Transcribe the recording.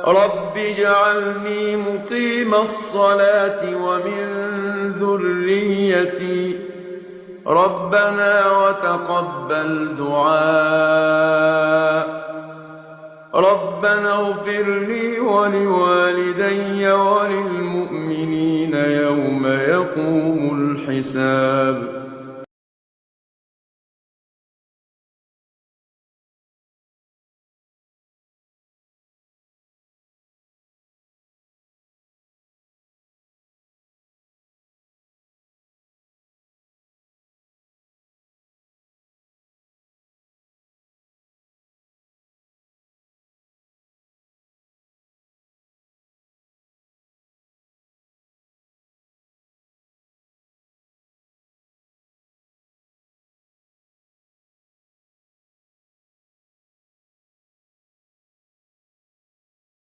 رب اجعلني مقيم الصلاة ومن ذريتي ربنا وتقبل دعاء ربنا اغفر لي ولوالدي وللمؤمنين يوم يقوم الحساب